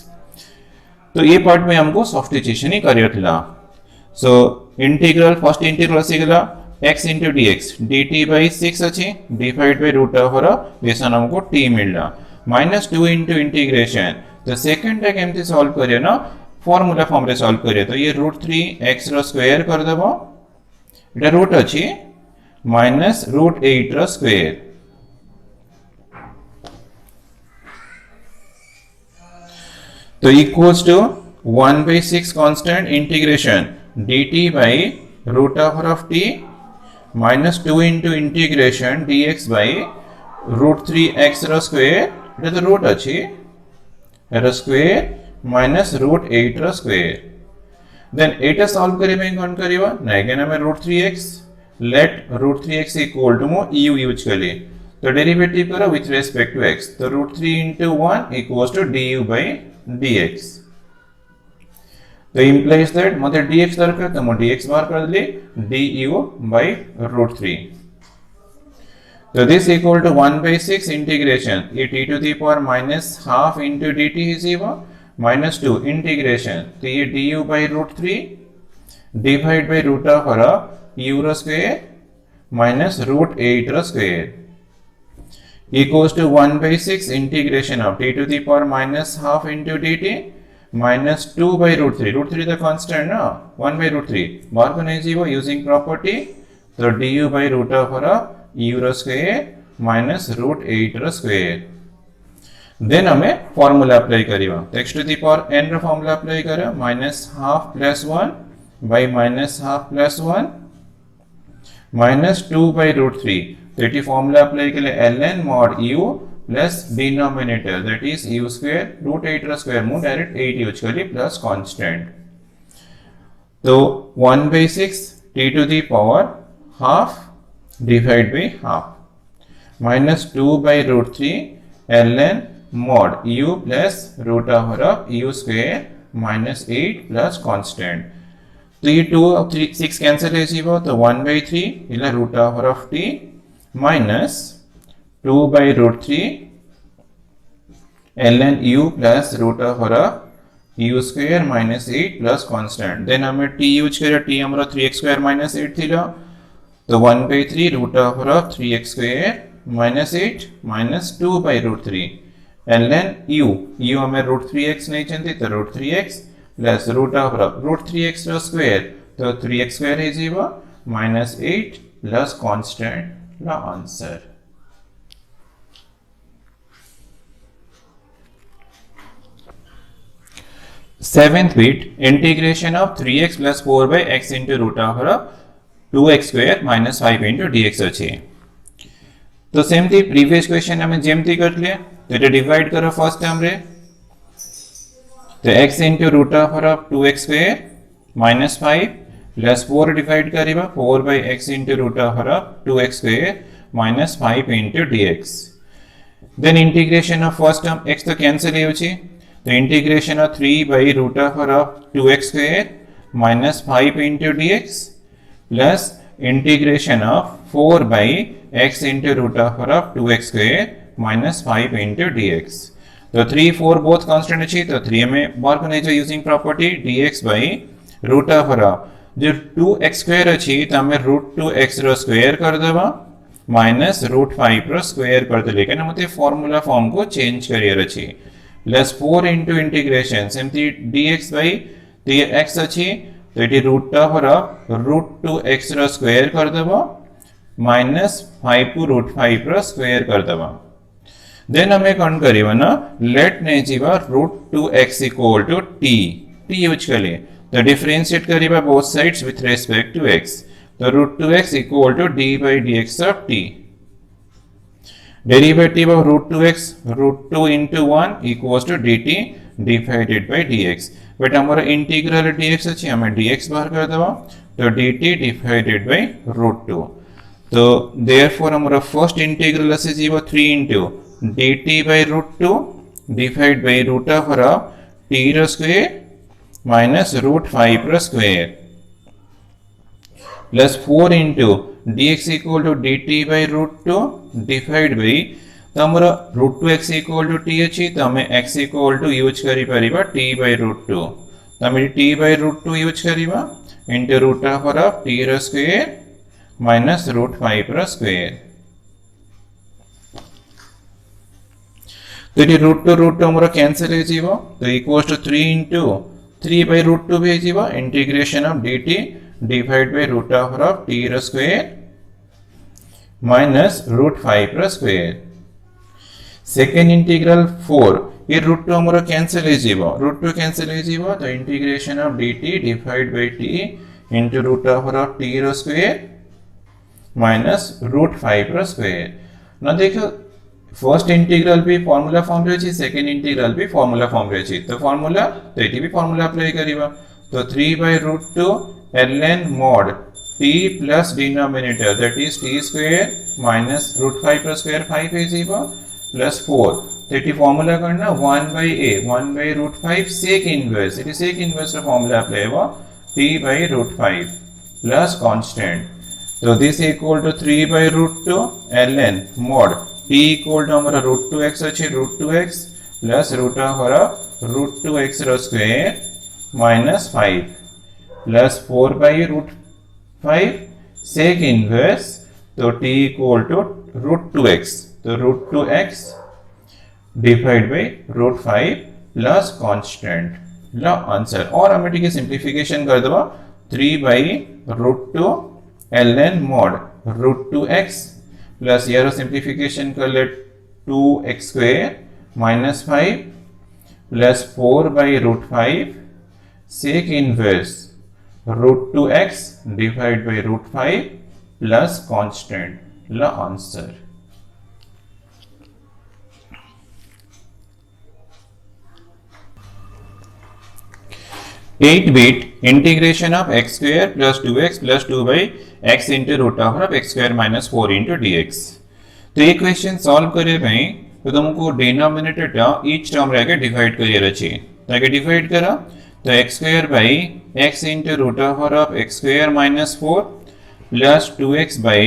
तो ये पार्ट में हमको सब्स्टिट्यूशन ही करियर थिला सो इंटीग्रल फर्स्ट इंटीग्रल सिगला x into d x d t by 6 अच्छी डिवाइड बाय रूट ओवर बेसन हमको t मिलला -2 इंटू इंटीग्रेशन तो सेकंड टाइम केमती सॉल्व करिए ना फॉर्मूला फॉर्म रे सॉल्व करिए तो ये √3x रो स्क्वायर कर देबो एटा रूट अछि माइनस √8 रो स्क्वायर तो equals to 1/6 constant integration dt by root over of t -2 into integration dx by √3x रो स्क्वायर एटा तो रूट अछि एटा स्क्वायर माइनस √8 रो स्क्वायर देन एटा सॉल्व करिबे कोन करिबा नाइगेन हमें √3x let √3x equal to मो u यूज कले तो डेरिवेटिव करो विथ रिस्पेक्ट टू x तो √3 into 1 equals to du by dx तो implies that मते dx दरकार तो मो dx बाहर कर दिले du by √3 तो this equal to 1/6 integration ये t to the power minus half into dt is equal -2 integration तो ये du by √3 divide by root of u रो स्क्वायर माइनस √8 रो square equals to 1/6 integration of t to the power minus half into dt -2 by √3 the constant ना 1 by √3 बाहर को नहीं जीवो using property तो du by root of u रो square minus √8 रो स्क्वायर देन हमें फार्मूला अप्लाई करिवा तो x to the power n रो फार्मूला अप्लाई करा -1/2 प्लस 1 बाय -1/2 प्लस 1 -2 by √3 तो ये फार्मूला अप्लाई के लिए ln mod u plus denominator that is u square √8 रो स्क्वायर मु डायरेक्ट 8 यूज करी प्लस कांस्टेंट तो 1/6 t to the power half divide by half -2 by √3 ln mod u plus root over of u square minus 8 plus constant तो ये 2 और 3 6 cancel है जीवो तो 1/3 इला root over of t minus 2 by √3 ln u plus root over of u square minus 8 plus constant then हमें t use करें t हमारा 3x square minus 8 थी तो 1/3 root over of 3x square minus 8 minus 2 by √3 ln u हमें √3x नहीं चाहिए तो √3x plus root of √3x रो स्क्वायर तो 3x स्क्वायर है जीवा -8 प्लस कांस्टेंट ला answer seventh bit integration of 3x plus 4 by x into root of 2x square minus 5 into dx अच्छे तो सेम थी प्रीवियस क्वेश्चन हमें जेमती कर लिया तो ये डिवाइड करो फर्स्ट टर्म रे तो x into root of 2x square minus 5 plus 4 divide करिबा 4 by x into root of 2x square minus 5 into dx then integration of first term x तो कैंसिल होची तो integration of 3 by root of 2x square minus 5 into dx plus integration of 4 by x into root of 2x square minus 5 into dx तो 3 4 both constant अच्छी तो 3 में बार को नहीं जो using property dx by root of जो 2x square अच्छी तो हमें √2x रो स्क्वायर कर देवा माइनस √5 रो स्क्वायर कर दे लेकिन हम ते फार्मूला फॉर्म को चेंज करिए अच्छी plus 4 into integration simply dx by तो ये x अच्छी तो ये root of √2x row square कर देवा माइनस 5 को √5 रो स्क्वायर कर देवा देन हमें कौन करिवा ना लेट नहीं जीवा √2x equal to t use करिए तो डिफरेंशिएट करिवा both sides with respect to x तो √2x equal to d by dx of t derivative of √2x √2 into 1 equals to dt divided by dx but हमारा integral dx अच्छी हमें dx बाहर कर देवा तो dt डिवाइडेड बाय √2 तो therefore हमारा फर्स्ट इंटीग्रल ऐसे जीवा 3 into dt by √2 divided by root of t रो स्क्वायर minus √5 रो square plus 4 into dx equal to dt by root 2 डिवाइड by तमर root 2 x equal to t अछि तमे x इक्वल टू यूज करि परिबा t by root 2 तमे t by root 2 use करिबा into root over of t रो square minus root 5 रो square तो ये root 2 हमरो कैंसिल हो जीवो तो equals to 3 into 3 by root 2 भी जीवो integration of dt divide by root over of t रो स्क्वायर minus root 5 रो स्क्वायर सेकेंड इंटीग्रल 4 ये रूट 2 हमरो कैंसिल हो जीवो रूट 2 कैंसिल हो जीवो तो integration of dt divide by t into root over of t रो स्क्वायर माइनस रूट 5 रो स्क्वायर ना देखो फर्स्ट इंटीग्रल भी फार्मूला फॉर्म रे छी सेकंड इंटीग्रल भी फार्मूला फॉर्म रे छी तो फार्मूला तो एटी भी फार्मूला अप्लाई करिबा तो 3 by root 2 ln mod t plus denominator that is t square minus root 5 रो स्क्वायर 5 है जीवो प्लस 4 तो ये फार्मूला करना 1 by a 1 by root 5 sec inverse it is sec inverse का फार्मूला अप्लाई हुआ t by root 5 plus constant तो this equal to 3 by root 2 ln mod t equal to हमारा root 2x अच्छे root 2x plus root over root 2x row square minus 5 plus 4 by root 5 sec inverse तो t equal to root 2x तो root 2x divide by root 5 plus constant ला answer और हमें ठीक है simplification कर दो 3 by root 2 ln mod root 2x plus यारो सिंप्लीफिकेशन कर ले 2x square minus 5 plus 4 by root 5 sec inverse root 2x divide by root 5 plus constant ला answer 8-bit integration of x square plus 2x plus 2 by x into root over of x square minus 4 into dx तो ये question solve करे भाई तो तुमको denominator टा each term रह divide करिए रची ताकि डिवाइड करा तो x square by x into root over of x square minus 4 plus 2x by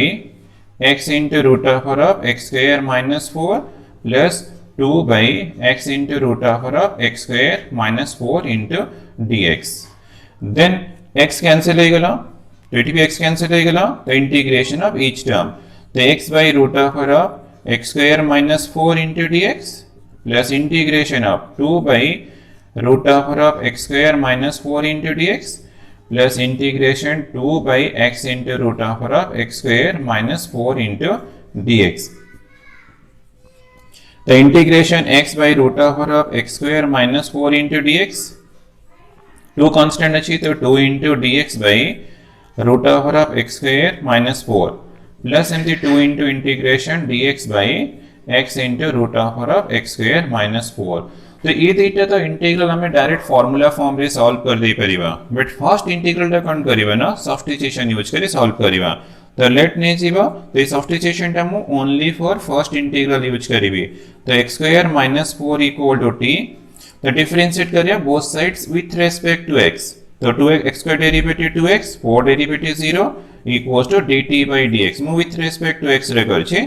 x into root over of x square minus 4 plus 2 by x into root over of x square minus 4 into dx then x cancel हो गला तो ये भी x cancel हो गला तो integration of each term तो x by root over of x square minus 4 into dx plus integration of 2 by root over of x square minus 4 into dx plus integration 2 by x into root over of x square minus 4 into dx the integration x by root over of x square minus 4 into dx 2 constant अच्छी तो 2 into dx by root over of x square minus 4 plus एमती 2 into integration dx by x into root over of x square minus 4 तो ये दीटा तो integral हमें direct formula form रे solve कर दे परिबा but first integral टा कौन करिबा ना सब्स्टिट्यूशन यूज करी सॉल्व करिबा तो लेट ने जीवा तो सब्स्टिट्यूशन टा मु only for first integral use करिबी तो x square minus 4 equal to t तो डिफरेंशिएट करिया both sides with respect to x तो 2x square derivative 2x 4 derivative 0 equals to dt by dx मु विथ रेस्पेक्ट टू x रे करछे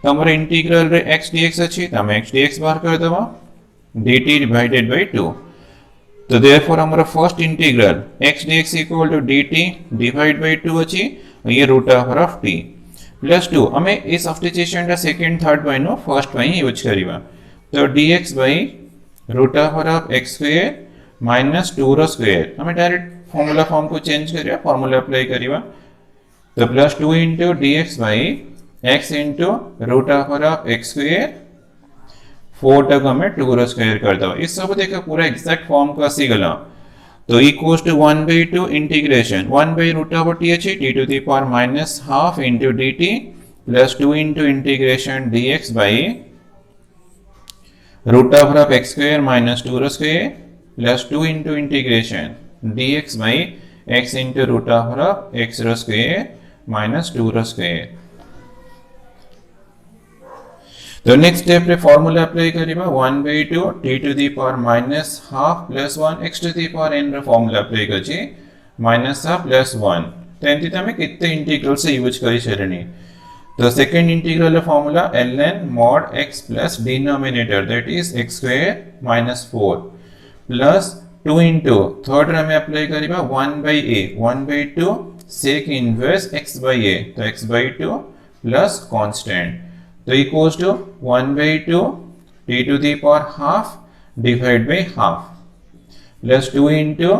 तो हमर इंटीग्रल रे x dx अछि त हम x dx बाहर कर देबा dt divided by 2 तो देयरफॉर हमारा first integral x dx equal to dt divide by 2 अछि ये root over of t plus 2 हमें इस सब्स्टिट्यूशन का second third by no first by use करिबा तो dx by root over of x square minus 2 रो square हमें direct formula form को चेंज करिया फार्मूला अप्लाई करिबा तो plus 2 into dx by x into root over of x square 4 तक हमें 2 रो स्क्वायर कर दो इस सब देखो पूरा एग्जैक्ट फॉर्म का सी गला तो equals to 1 by 2 integration 1 by root over t h t to the power minus half into dt plus 2 into integration dx by root over of x square minus 2 रो square plus 2 into integration dx by x into root over of x रो square minus 2 रो square तो next step रे formula apply करिबा 1 by 2 t to the power minus half plus 1 x to the power n रो formula apply करछि minus half plus 1 तेंती तमे केते इंटीग्रल से यूज करी छरेनी तो second integral formula ln mod x plus denominator that is x square minus 4 plus 2 into third रे में अप्लाई करिबा 1 by a 1 by 2 sec inverse x by a तो x by 2 plus constant तो equals to 1 by 2 t to the power half divided by half plus 2 into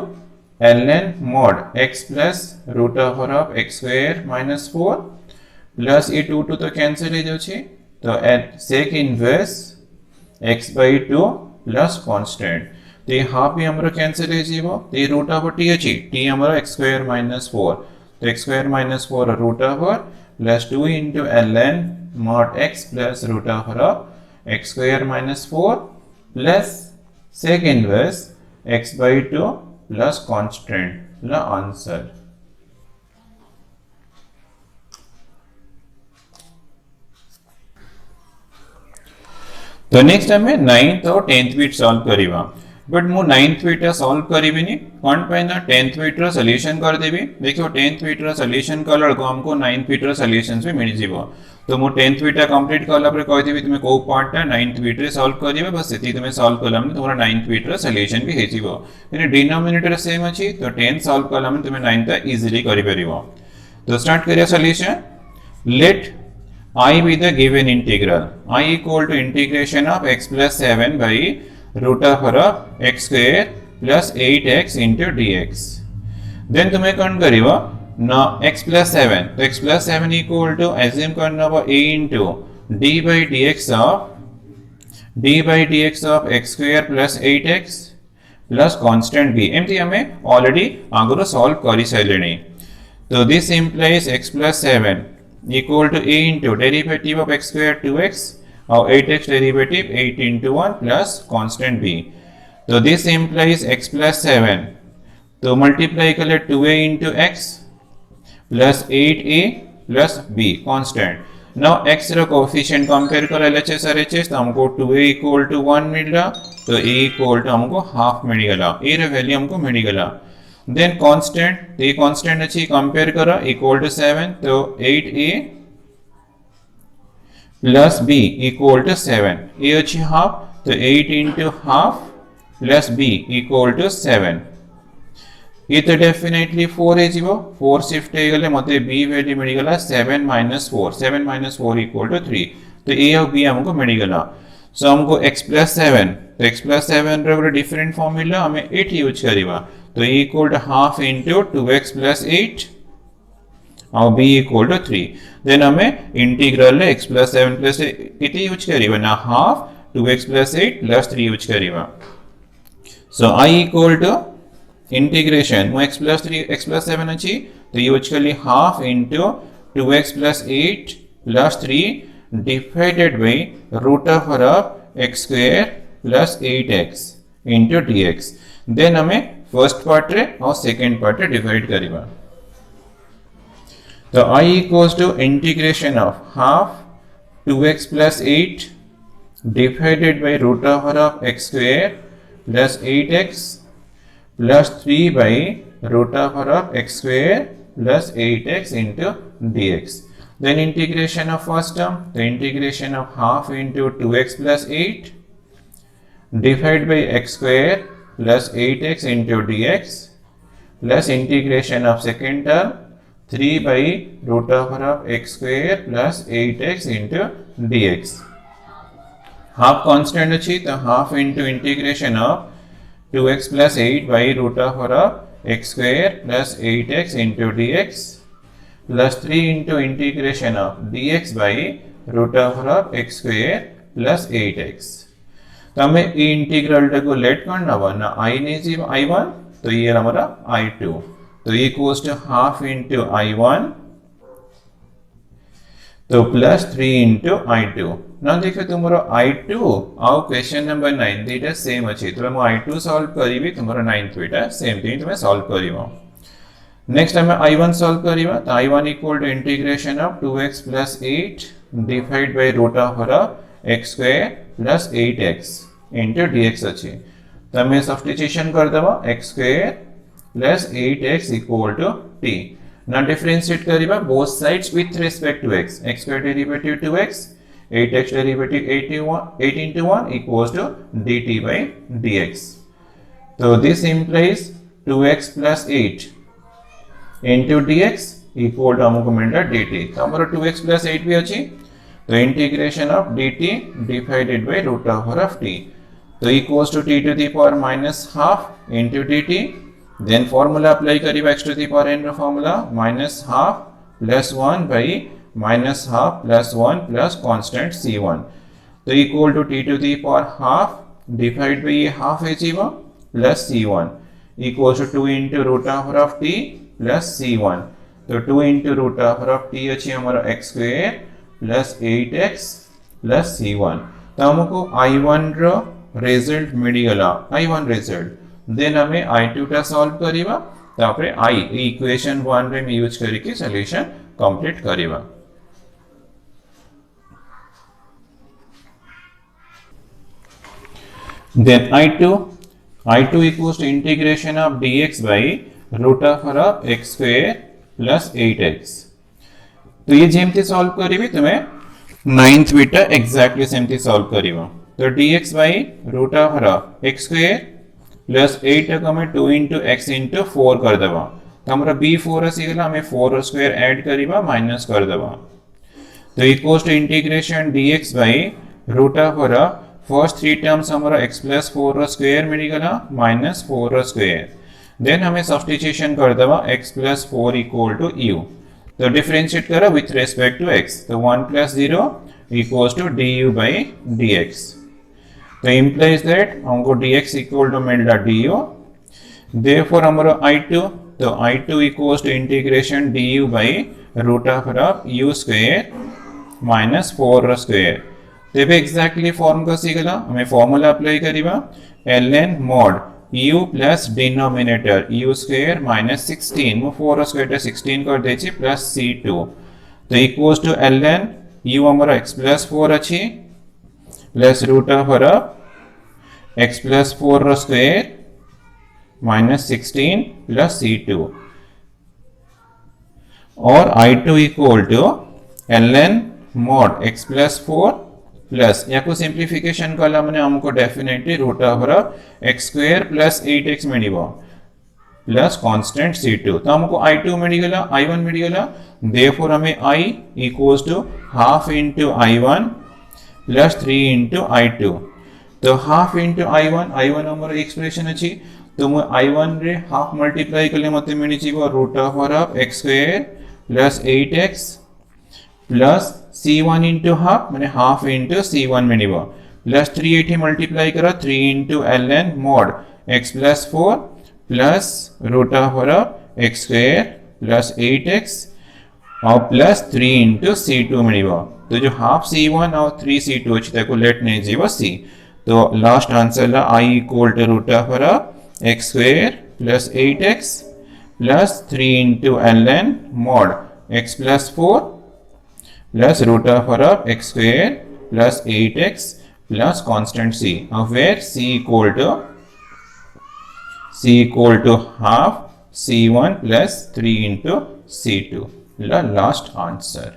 ln mod x plus root over of x square minus 4 plus ये 2 तो cancel हो जाउछि तो sec inverse x by 2 plus constant तो ये half भी हमरो cancel हो जीवो तो ये रूट ओवर t अछि t हमरो x square minus 4 तो x square minus 4 root over plus 2 into ln mod x plus root over of x square minus 4 plus sec inverse x by 2 plus constant the answer तो next हमें 9th और 10th bit solve करिवा but मु 9th bit solve करिबिनी कोन पे ना 10th bit रो solution कर देबी देखियो 10th bit रो सॉल्यूशन कलर को हमको 9th बिट रो सॉल्यूशंस भी मिल जीवो तो मु 10th बिट कंप्लीट करला पर कहि देबी तुमे को पार्ट टा 9th बिट रे सॉल्व करिबे बस एती तुमे सॉल्व करला में तुम्हारा 9th बिट रो सॉल्यूशन भी हे जीवो यानी डिनोमिनेटर सेम अछि तो 10 सॉल्व करला में तुमे 9th ता इजीली करि परिबो तो स्टार्ट करिया solution let I be the given integral. I equal to integration of x plus 7 by root over of x square plus 8x into dx. Then तुम्हें कौन करिवा ना x plus 7 तो x plus 7 equal to assume करना वो a into d by dx of x square plus 8x plus constant b. एमती हमें already आगुरो solve करी साइलेनी. तो this implies x plus 7 equal to a into derivative of x square 2x or 8x derivative 8 into 1 plus constant b. So this implies x plus 7. So multiply कर ले 2a into x plus 8a plus b constant. Now x रो coefficient compare कर ले sir तो हमको 2a equal to 1 मिल रहा तो a equal to हमको half मिल गया a रो वैल्यू हमको मिल गया then constant the constant अच्छी compare करो equal to 7 तो 8a plus b equal to 7 a अच्छी half तो 8 into half plus b equal to 7 ये तो definitely 4 है जीवो 4 shift है गले मते b वैल्यू मिल गला 7 minus 4 equal to 3 तो a और b हमको मिल गला so हमको x plus 7 तो x plus 7 रे डिफरेंट फॉर्मूला हमें 8 यूज करिवा तो a equal to half into 2x plus 8 और b equal to 3 then हमें इंटीग्रल x plus 7 plus कितनी यूज करिवा ना half 2x plus 8 plus 3 use करिवा so I equal to integration x plus 3 x plus 7 अच्छी तो use करी half into 2x plus 8 plus 3 divided by root over of x square plus 8x into dx then हमें first part रे और second part रे divide करिबा तो I equals to integration of half 2x plus 8 divided by root over of x square plus 8x plus 3 by root over of x square plus 8x into dx then integration of first term the integration of half into 2x plus 8 divided by x square plus 8x into dx plus integration of second term 3 by root over of x square plus 8x into dx. Half constant अच्छी तो half into integration of 2x plus 8 by root over of x square plus 8x into dx plus 3 into integration of dx by root over of x square plus 8x. तो हमें ये integral को late करना वरना I ने जी I1 तो ये हमारा I2 तो ये equals to half into I1 तो प्लस 3 इनटू I2 ना देखो तुम्हारा I2 और क्वेश्चन नंबर 9 दीटा सेम अछि तो हम I2 सॉल्व करिबी तुम्हारा 9th बेटा सेम थिंग तुम्हें सॉल्व करिवो नेक्स्ट हमें I1 सॉल्व करिबा तो I1 equal to integration of 2x plus 8 divide by root over x square plus 8x into dx अच्छी तो हमें सब्स्टिट्यूशन कर देवा x square plus 8x equal to t ना डिफरेंशिएट करिबा both sides with respect to x, x square derivative 2x, 8x derivative 8 into 1 equals to dt by dx. So this implies 2x plus 8 into dx equal to हमको मिलता है dt. तो हमारा 2x plus 8 भी अच्छी, तो integration of dt divided by root over of t, तो equals to t to the power minus half into dt. Then formula apply करिबा x to the power n रो formula minus half plus 1 by minus half plus 1 plus constant c1, तो equal to t to the power half divide by ये half है जीवा plus c1 equals to 2 into root over of t plus c1, तो 2 into root over of t अछि हमारा x square plus 8x plus c1. तो हमको i1 रो result मिलिगला, i1 result. Then हमें i2 टा सॉल्व करिबा, तापरे i इक्वेशन 1 रे यूज करके सॉल्यूशन कंप्लीट करिबा. Then i2 equals to integration of dx by root over of x square plus 8x. तो ये जेमती सॉल्व करिबे तुमे 9th बीटा एग्जैक्टली सेमती सॉल्व करिबो. तो dx by root over of x square plus 8 को हमें 2 into x into 4 कर देबा, तो हमरा b4 आसीगला, हमें 4 स्क्वायर ऐड करिबा माइनस कर देबा. तो equals to integration dx by root over of first 3 terms हमारा x plus 4 स्क्वायर मिलिगला माइनस 4 स्क्वायर. देन हमें सब्स्टिट्यूशन कर देबा x plus 4 equal to u, तो डिफरेंशिएट करा विथ रेस्पेक्ट टू x, तो 1 plus 0 equals to du by dx. तो implies that हमको dx equal to मिलता du. Therefore हमारा i2, तो i2 equals to integration du by root over of u square minus 4 square. तेबे exactly form का सीगला, हमें formula apply करिबा ln mod u plus denominator u square minus 16 मो 4 square 16 कर देछि प्लस c2, तो इक्वल्स टू ln u हमारा x plus 4 अछि plus root over x plus 4 square minus 16 plus c2, और i2 equal to ln mod x plus 4 plus या को simplification कला माने हमको definitely root over x square plus 8x मिलिबो plus constant c2, तो हमको i2 मिलिगला, i1 मिलिगला. देयरफॉर हमें i equals to half into i1 plus 3 into i2, तो हाफ इनटू i1 हमर एक्सप्रेशन अछि, तो मैं i1 रे हाफ मल्टीप्लाई करले मते मिलि जीवो root over x square plus 8x plus c1 into half माने हाफ इंटू c1 मिलिबो प्लस 3 एठी मल्टीप्लाई करा 3 into ln mod x plus 4 plus root over x square plus 8x और प्लस 3 इंटू c2 मिलिबो. तो जो हाफ c1 और 3 c2 अछि ताको लेट नै जीवो c, तो लास्ट आंसर ला i equal to root over x square plus 8x plus 3 into ln mod x plus 4 plus root over of x square plus 8x plus constant c, of where c equal to half c1 plus 3 into c2, the last answer.